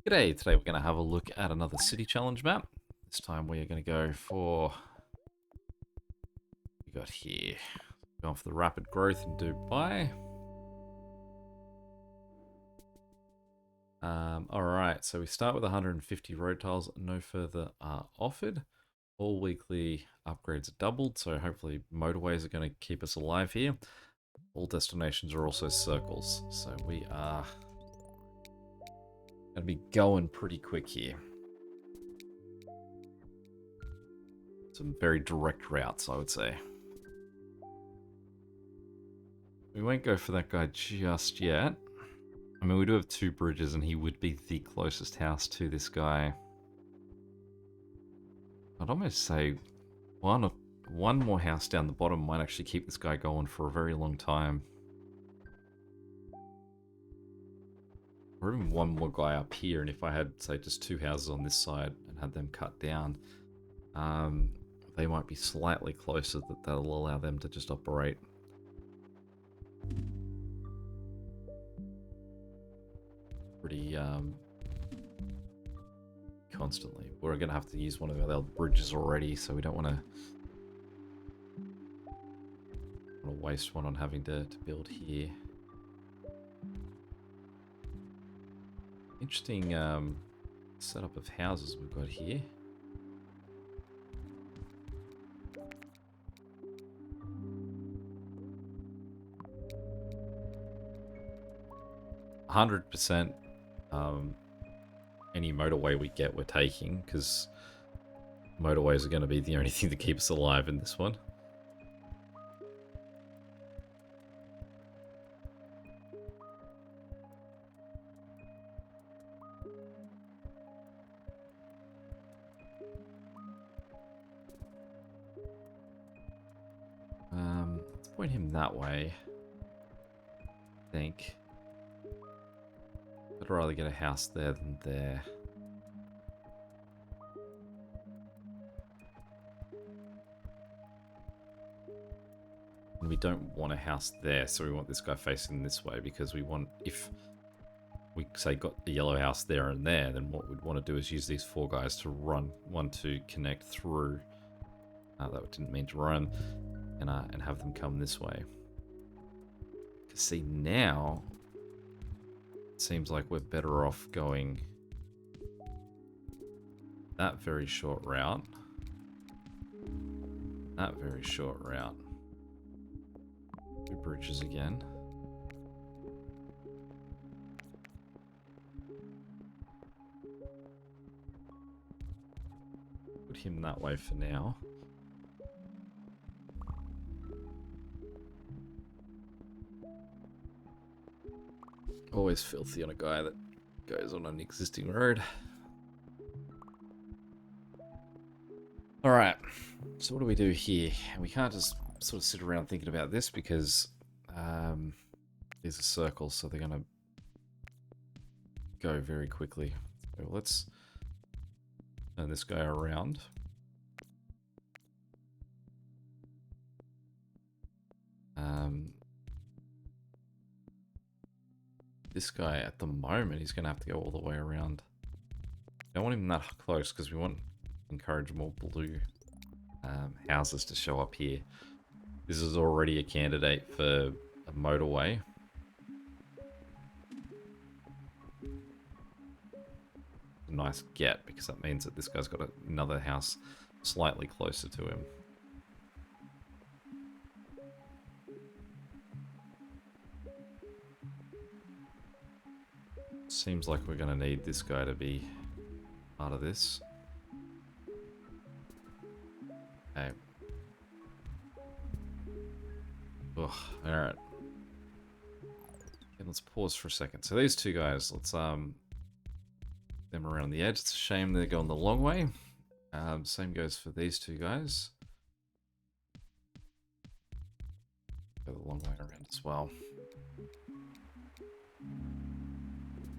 G'day, today we're going to have a look at another city challenge map. This time we are going to go for, we got here, going for the rapid growth in Dubai. Alright, so we start with 150 road tiles, no further are offered. All weekly upgrades are doubled, so hopefully motorways are going to keep us alive here. All destinations are also circles, so we are going to be going pretty quick here. Some very direct routes, I would say. We won't go for that guy just yet. I mean, we do have two bridges, and he would be the closest house to this guy. I'd almost say one more house down the bottom might actually keep this guy going for a very long time. Or even one more guy up here, and if I had, say, just two houses on this side and had them cut down, they might be slightly closer, that'll allow them to just operate. Pretty, constantly. We're going to have to use one of our other bridges already, so we don't want to waste one on having to build here. Interesting setup of houses we've got here. %, any motorway we get, we're taking, because motorways are going to be the only thing that keep us alive in this one. Let's point him that way, I think. I'd rather get a house there than there. And we don't want a house there, so we want this guy facing this way, because we want, if we say got the yellow house there and there, then what we'd want to do is use these four guys to run, one to connect through. That didn't mean to run, and have them come this way. Because see, now it seems like we're better off going that very short route. That very short route. Two bridges again. Put him that way for now. Always filthy on a guy that goes on an existing road. Alright, so what do we do here? We can't just sort of sit around thinking about this, because these are circles, so they're going to go very quickly. So let's turn this guy around. This guy at the moment, he's going to have to go all the way around. Don't want him that close, because we want to encourage more blue houses to show up here. This is already a candidate for a motorway. A nice get, because that means that this guy's got another house slightly closer to him. Seems like we're going to need this guy to be part of this. Okay. Ugh, alright. Okay, let's pause for a second. So these two guys, let's them around the edge. It's a shame they're going the long way. Same goes for these two guys. Go the long way around as well.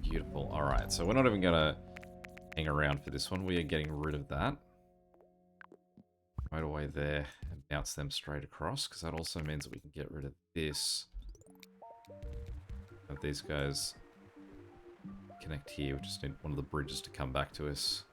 Beautiful. Alright, so we're not even going to hang around for this one. We are getting rid of that. Motorway there and bounce them straight across, because that also means that we can get rid of this. Have these guys connect here. We just need one of the bridges to come back to us.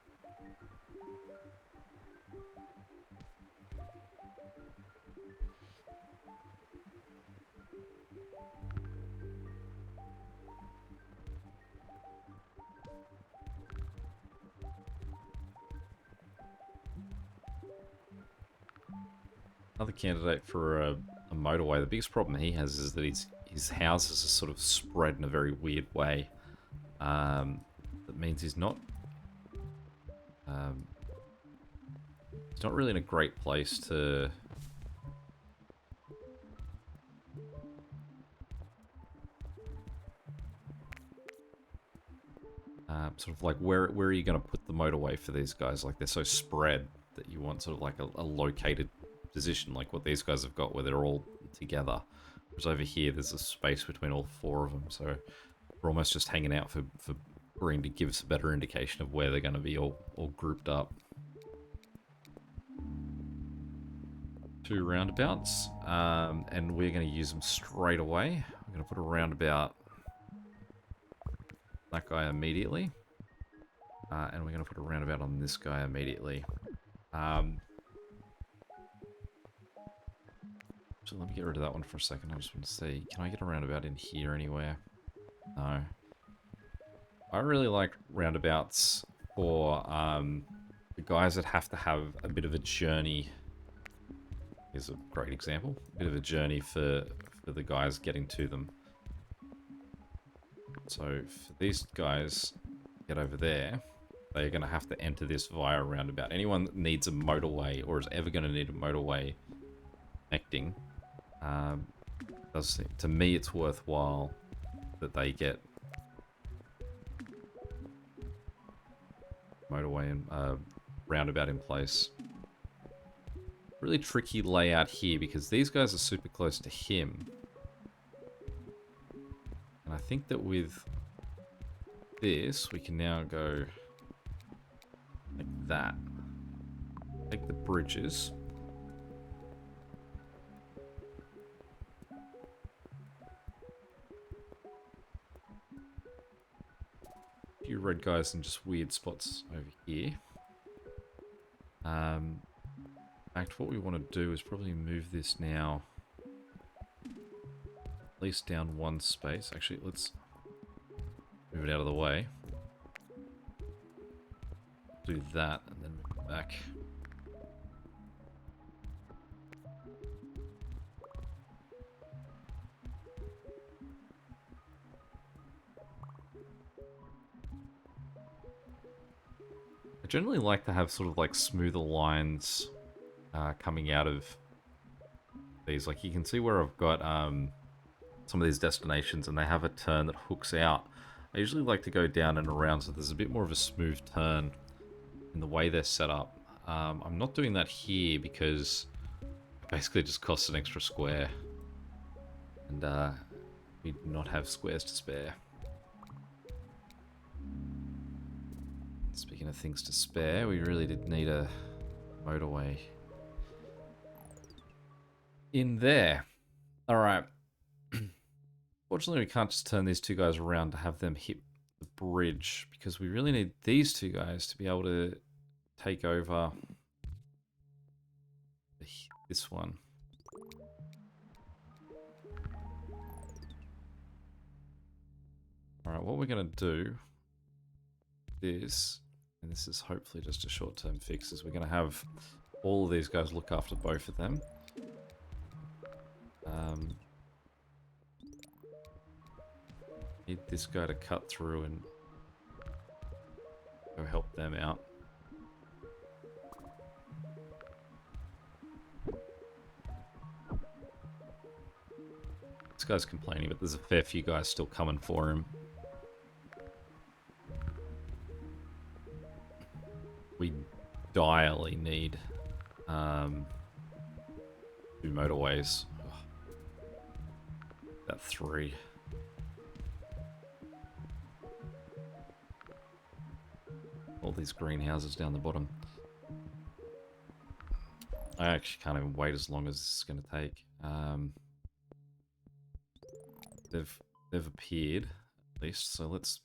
Another candidate for a motorway. The biggest problem he has is that his houses are sort of spread in a very weird way. That means he's not really in a great place to sort of like where are you going to put the motorway for these guys? Like they're so spread that you want sort of like a located position, like what these guys have got, where they're all together. Whereas over here, there's a space between all four of them, so we're almost just hanging out for green to give us a better indication of where they're going to be all grouped up. 2 roundabouts, and we're going to use them straight away. I'm going to put a roundabout that guy immediately, and we're going to put a roundabout on this guy immediately. So let me get rid of that one for a second. I just want to see, can I get a roundabout in here anywhere? No. I really like roundabouts for the guys that have to have a bit of a journey. Here's a great example. A bit of a journey for the guys getting to them. So for these guys get over there, they're going to have to enter this via a roundabout. Anyone that needs a motorway or is ever going to need a motorway connecting, to me it's worthwhile that they get motorway and roundabout in place. Really tricky layout here because these guys are super close to him. And I think that with this, we can now go like that. Take the bridges. A few red guys in just weird spots over here. In fact, what we want to do is probably move this now at least down one space. Actually, let's move it out of the way. Do that and then move it back. I generally like to have sort of like smoother lines coming out of these. Like you can see where I've got some of these destinations and they have a turn that hooks out. I usually like to go down and around so there's a bit more of a smooth turn in the way they're set up. I'm not doing that here because it basically just costs an extra square and we do not have squares to spare. Speaking of things to spare, we really did need a motorway in there. Alright. Fortunately, we can't just turn these two guys around to have them hit the bridge because we really need these two guys to be able to take over this one. Alright, what we're going to do is, and this is hopefully just a short-term fix, is we're going to have all of these guys look after both of them. Need this guy to cut through and go help them out. This guy's complaining, but there's a fair few guys still coming for him. We direly need 2 motorways. About 3. All these greenhouses down the bottom. I actually can't even wait as long as this is going to take. They've appeared at least, so let's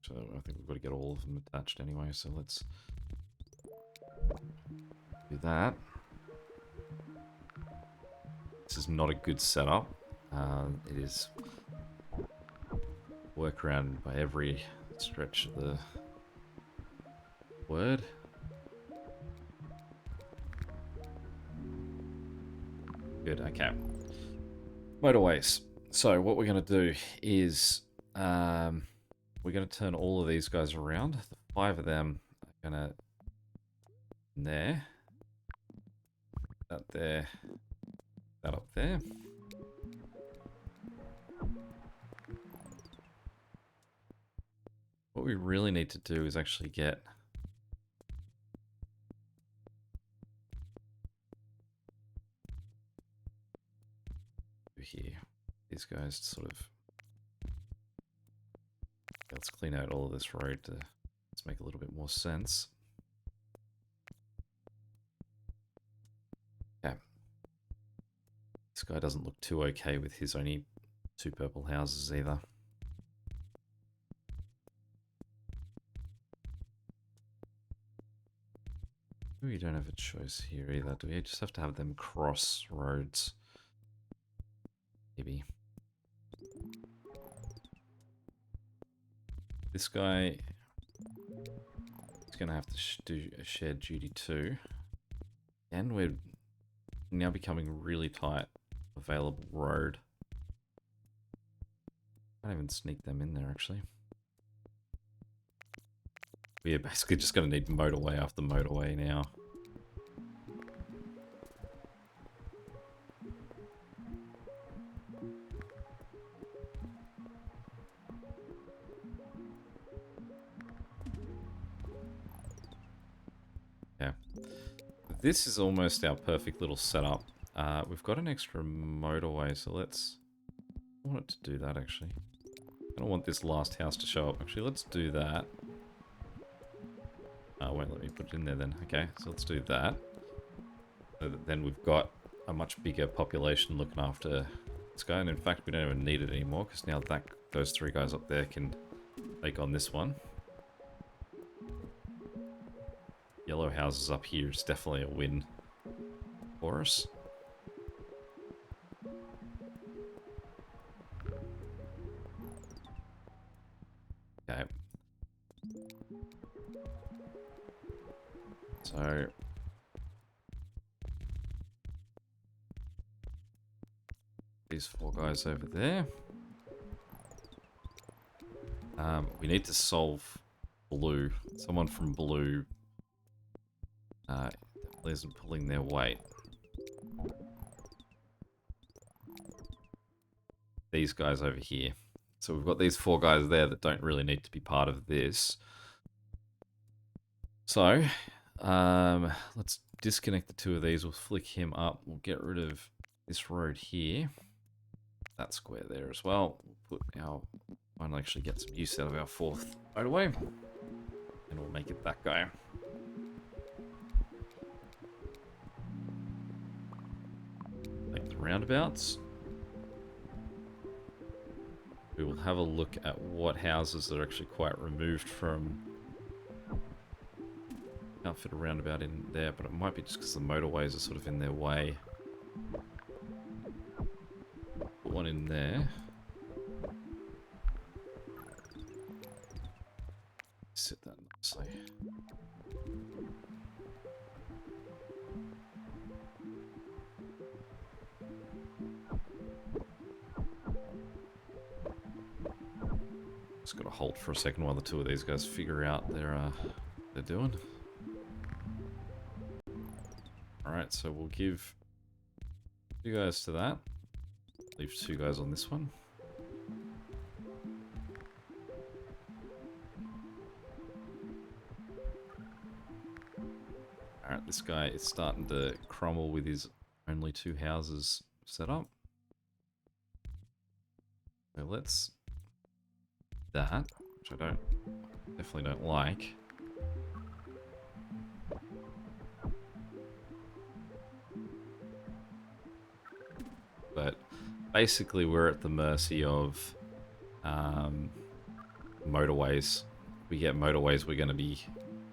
So I think we've got to get all of them attached anyway, so let's do that. This is not a good setup. It is workaround by every stretch of the word. Good, okay. Motorways. So what we're going to do is we're going to turn all of these guys around. The 5 of them are going to there, that there, that up there. What we really need to do is actually get here these guys to sort of, let's clean out all of this road to let's make a little bit more sense. Yeah, this guy doesn't look too okay with his only 2 purple houses either. We don't have a choice here either, do we? Just have to have them cross roads. Maybe. This guy is going to have to do a shared duty too. And we're now becoming really tight available road. Can't even sneak them in there actually. We're basically just going to need motorway after motorway now. Yeah. This is almost our perfect little setup. We've got an extra motorway, so let's... I want it to do that actually. I don't want this last house to show up. Actually, let's do that. Won't let me put it in there then. Okay, so let's do that. So that then we've got a much bigger population looking after this guy. And in fact, we don't even need it anymore because now that those 3 guys up there can take on this one. Yellow houses up here is definitely a win for us. Okay. So these 4 guys over there. We need to solve blue. Someone from blue definitely isn't pulling their weight. These guys over here. So we've got these 4 guys there that don't really need to be part of this. So let's disconnect the 2 of these. We'll flick him up. We'll get rid of this road here. That square there as well. We'll put our... Finally actually get some use out of our 4th motorway. And we'll make it that guy. Like the roundabouts. We will have a look at what houses are actually quite removed from... Can't fit a roundabout in there, but it might be just because the motorways are sort of in their way. Put one in there. Sit that nicely. Just gotta hold for a second while the 2 of these guys figure out they're doing. Alright, so we'll give 2 guys to that. Leave 2 guys on this one. Alright, this guy is starting to crumble with his only 2 houses set up. So let's... that, which I definitely don't like. But basically we're at the mercy of motorways If we get motorways, we're going to be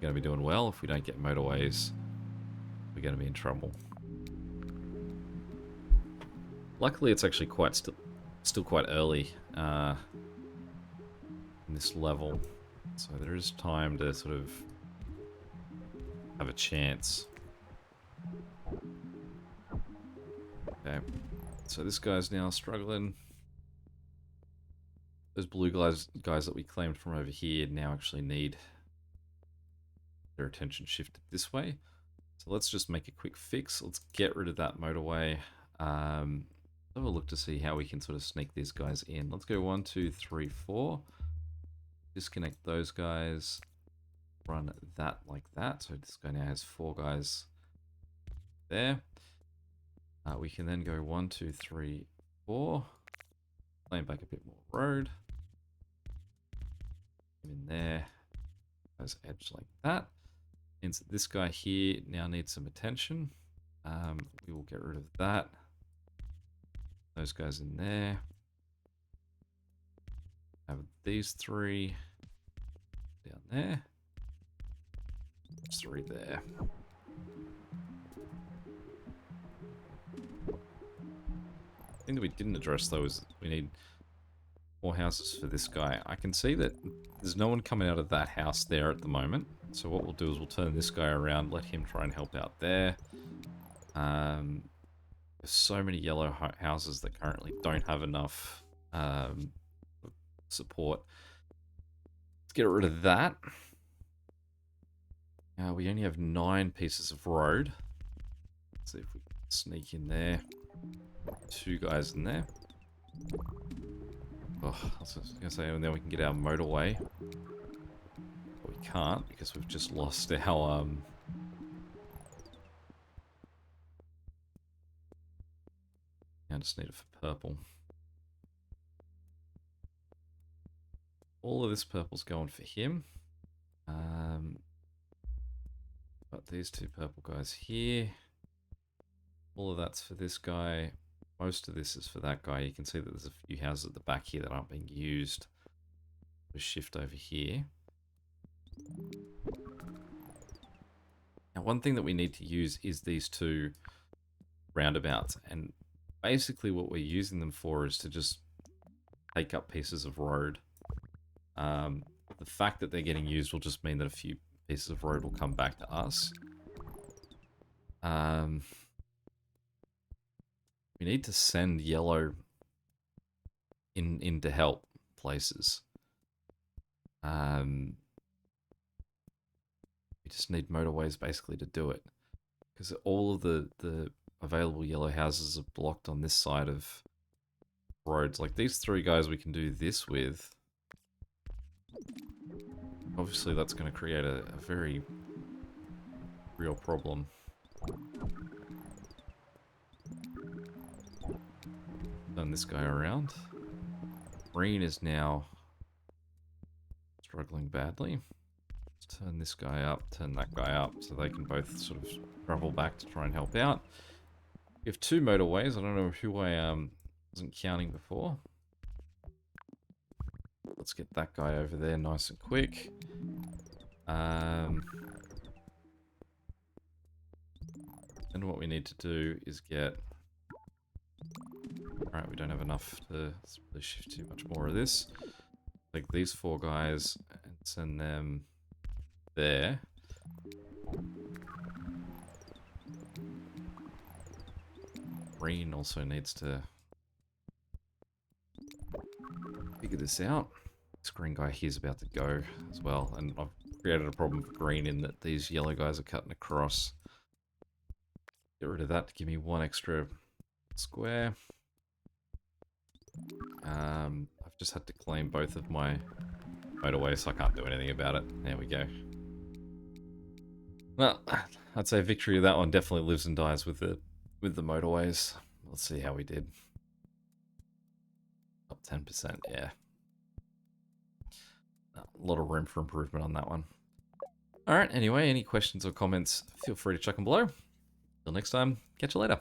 doing well. If we don't get motorways, we're going to be in trouble. Luckily, it's actually still quite early in this level, so there is time to sort of have a chance. Okay, so this guy's now struggling. Those blue guys that we claimed from over here now actually need their attention shifted this way. So let's just make a quick fix. Let's get rid of that motorway. Have a look to see how we can sort of sneak these guys in. Let's go 1, 2, 3, 4. Disconnect those guys. Run that like that. So this guy now has 4 guys there. We can then go 1, 2, 3, 4. Claim back a bit more road. In there. Goes edge like that. Means that this guy here now needs some attention. We will get rid of that. Those guys in there. Have these 3 down there. 3 there. The thing that we didn't address though is we need more houses for this guy. I can see that there's no one coming out of that house there at the moment. So what we'll do is we'll turn this guy around, let him try and help out there. There's so many yellow houses that currently don't have enough support. Let's get rid of that. We only have 9 pieces of road. Let's see if we can sneak in there. 2 guys in there. Oh, I was going to say, and then we can get our motorway. But we can't because we've just lost our... I just need it for purple. All of this purple's going for him. But these 2 purple guys here. All of that's for this guy. Most of this is for that guy. You can see that there's a few houses at the back here that aren't being used. We'll shift over here. Now, one thing that we need to use is these 2 roundabouts. And basically what we're using them for is to just take up pieces of road. The fact that they're getting used will just mean that a few pieces of road will come back to us. We need to send yellow in to help places. We just need motorways basically to do it. Because all of the available yellow houses are blocked on this side of roads. Like these 3 guys we can do this with. Obviously that's going to create a very real problem. Turn this guy around. Green is now struggling badly. Let's turn this guy up, turn that guy up, so they can both sort of travel back to try and help out. We have 2 motorways. I don't know who I wasn't counting before. Let's get that guy over there nice and quick. Then what we need to do is get... Alright, we don't have enough to really shift too much more of this. Take these 4 guys and send them there. Green also needs to figure this out. This green guy here's about to go as well, and I've created a problem for green in that these yellow guys are cutting across. Get rid of that to give me 1 extra square. I've just had to claim both of my motorways, so I can't do anything about it. There we go. Well, I'd say victory of that one definitely lives and dies with the motorways. Let's see how we did. Up 10%, yeah. A lot of room for improvement on that one. Alright, anyway, any questions or comments, feel free to chuck them below. Till next time, catch you later.